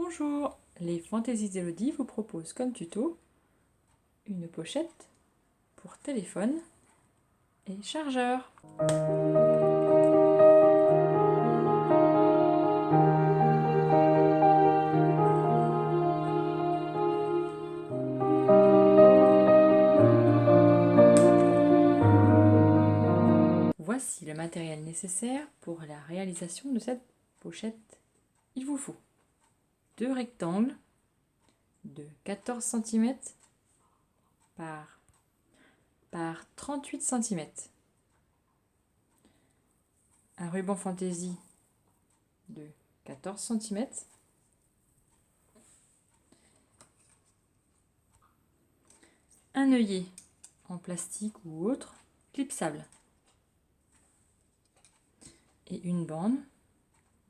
Bonjour, les Fantaisies d'Elodie vous proposent comme tuto une pochette pour téléphone et chargeur. Voici le matériel nécessaire pour la réalisation de cette pochette. Il vous faut 2 rectangles de 14 cm par 38 cm, un ruban fantaisie de 14 cm, un œillet en plastique ou autre clipsable et une bande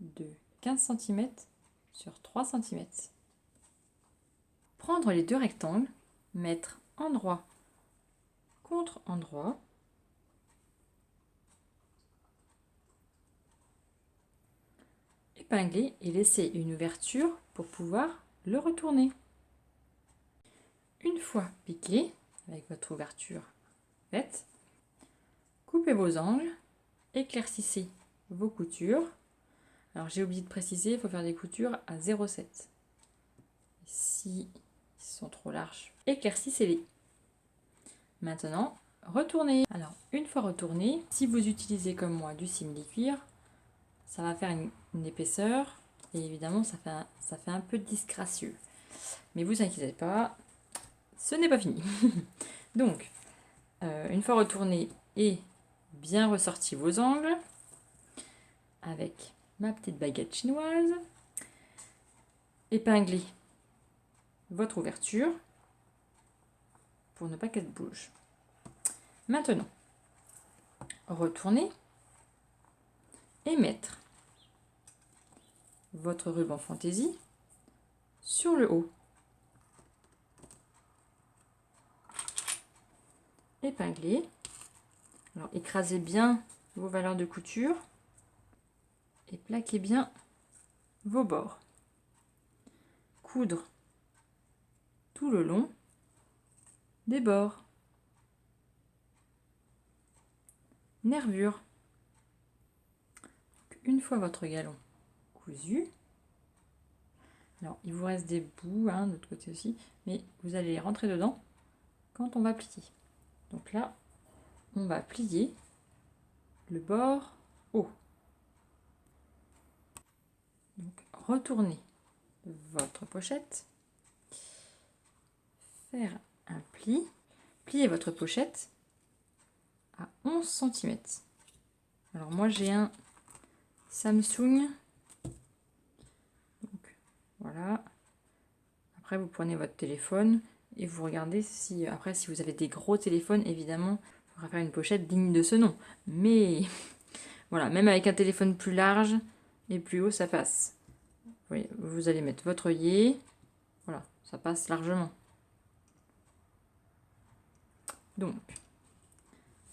de 15 cm sur 3 cm. Prendre les 2 rectangles, mettre endroit contre endroit, épingler et laisser une ouverture pour pouvoir le retourner. Une fois piqué, avec votre ouverture faite, coupez vos angles, éclaircissez vos coutures. Alors j'ai oublié de préciser, il faut faire des coutures à 0,7. Si ils sont trop larges, éclaircissez-les. Maintenant, retournez. Alors une fois retourné, si vous utilisez comme moi du simili-cuir, ça va faire une épaisseur et évidemment ça fait un peu disgracieux. Mais vous inquiétez pas, ce n'est pas fini. Donc, une fois retourné et bien ressorti vos angles, avec ma petite baguette chinoise, épinglez votre ouverture pour ne pas qu'elle bouge. Maintenant, retournez et mettre votre ruban fantaisie sur le haut. Épinglez. Alors écrasez bien vos valeurs de couture et plaquez bien vos bords. Coudre tout le long des bords. Nervure. Une fois votre galon cousu, alors il vous reste des bouts de l'autre côté aussi, mais vous allez les rentrer dedans quand on va plier. Donc là, on va plier le bord haut. Donc retournez votre pochette, faire un pli, pliez votre pochette à 11 cm. Alors moi j'ai un Samsung, donc voilà. Après vous prenez votre téléphone et vous regardez si après si vous avez des gros téléphones, évidemment il faudra faire une pochette digne de ce nom, mais voilà, même avec un téléphone plus large et plus haut ça passe. Vous allez mettre votre œillet, voilà, ça passe largement. Donc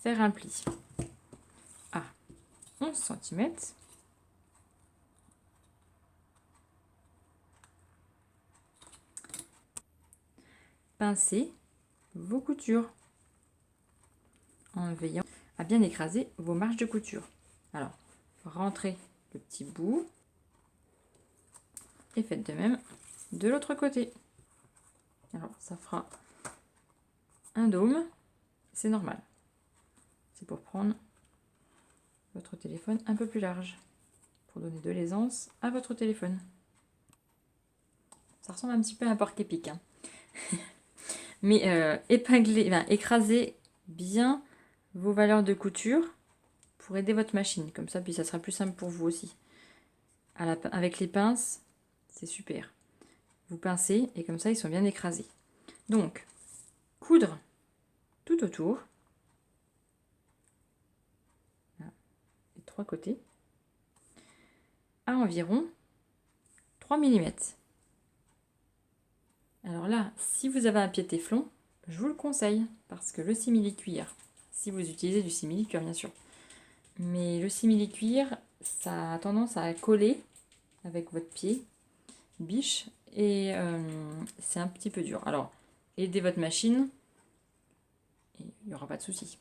faire un pli à 11 cm. Pincez vos coutures en veillant à bien écraser vos marges de couture. Alors, rentrez le petit bout et faites de même de l'autre côté. Alors, ça fera un dôme, c'est normal. C'est pour prendre votre téléphone un peu plus large, pour donner de l'aisance à votre téléphone. Ça ressemble un petit peu à un porc-épic, mais épinglez, écrasez bien vos valeurs de couture pour aider votre machine, comme ça, puis ça sera plus simple pour vous aussi. Avec les pinces, c'est super. Vous pincez et comme ça, ils sont bien écrasés. Donc, coudre tout autour, les 3 côtés, à environ 3 mm. Alors là, si vous avez un pied téflon, je vous le conseille, parce que le simili-cuir, si vous utilisez du simili-cuir bien sûr, mais le simili-cuir, ça a tendance à coller avec votre pied, biche, et c'est un petit peu dur. Alors, aidez votre machine et il n'y aura pas de souci.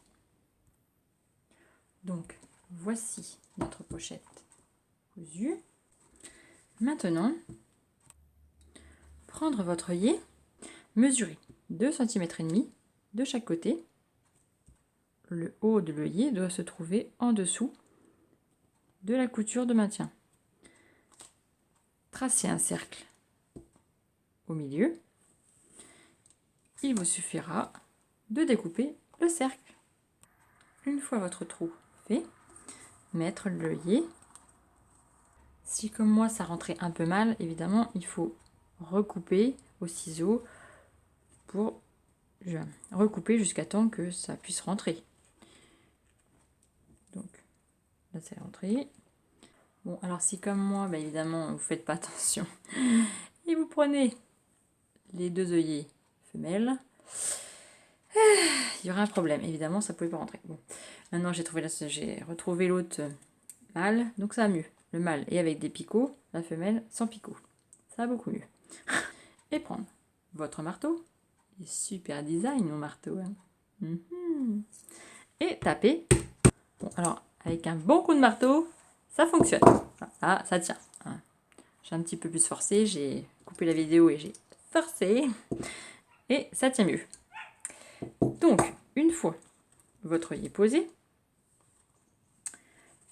Donc, voici notre pochette cousue. Maintenant, prendre votre œillet, mesurer 2,5 cm de chaque côté. Le haut de l'œillet doit se trouver en dessous de la couture de maintien. Tracez un cercle au milieu. Il vous suffira de découper le cercle. Une fois votre trou fait, mettre l'œillet. Si comme moi ça rentrait un peu mal, évidemment il faut recouper au ciseau pour recouper jusqu'à temps que ça puisse rentrer. Donc là c'est rentré. Bon, alors si comme moi, bah, évidemment vous faites pas attention et vous prenez les deux œillets femelles, il y aura un problème. Évidemment ça pouvait pas rentrer. Bon, maintenant j'ai retrouvé l'autre mâle, donc ça va mieux. Le mâle est avec des picots, la femelle sans picots. Ça va beaucoup mieux. Et prendre votre marteau. Super design mon marteau. Hein. Et taper. Bon, alors, avec un bon coup de marteau, ça fonctionne. Ah, ça tient. Hein. J'ai un petit peu plus forcé. J'ai coupé la vidéo et j'ai forcé. Et ça tient mieux. Donc, une fois votre œillet posé,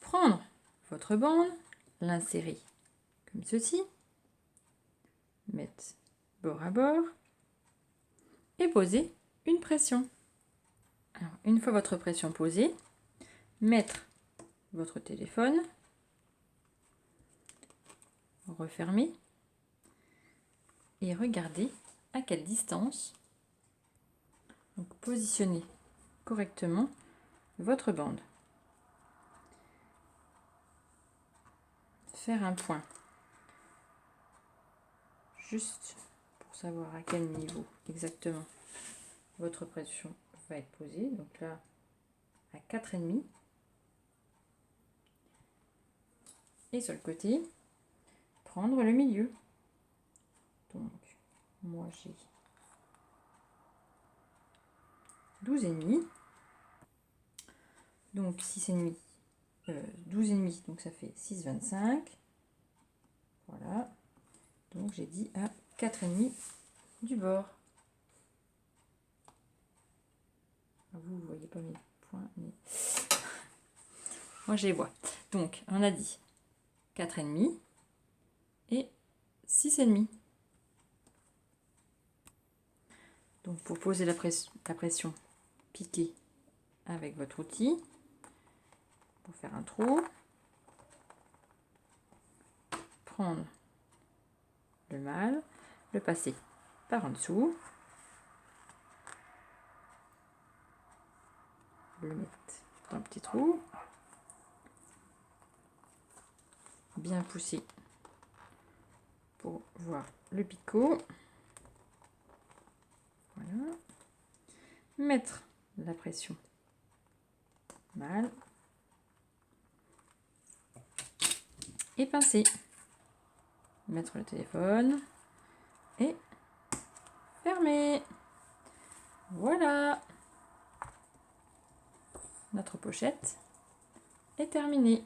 prendre votre bande, l'insérer comme ceci, mettre bord à bord et poser une pression. Alors, une fois votre pression posée, mettre votre téléphone, refermer et regarder à quelle distance. Donc, positionnez correctement votre bande. Faire un point juste pour savoir à quel niveau exactement votre pression va être posée. Donc là, à 4,5. Et sur le côté, prendre le milieu. Donc, moi j'ai 12,5. Donc 6,5, 12,5, donc ça fait 6,25. Voilà. Donc j'ai dit à 4,5 du bord. Vous ne voyez pas mes points, mais moi je les vois. Donc on a dit 4,5 et 6,5. Donc pour poser la pression, piquez avec votre outil pour faire un trou. Prendre le mâle, le passer par en dessous, le mettre dans le petit trou, bien pousser pour voir le picot. Voilà. Mettre la pression mâle et pincer. Mettre le téléphone et fermer. Voilà, notre pochette est terminée.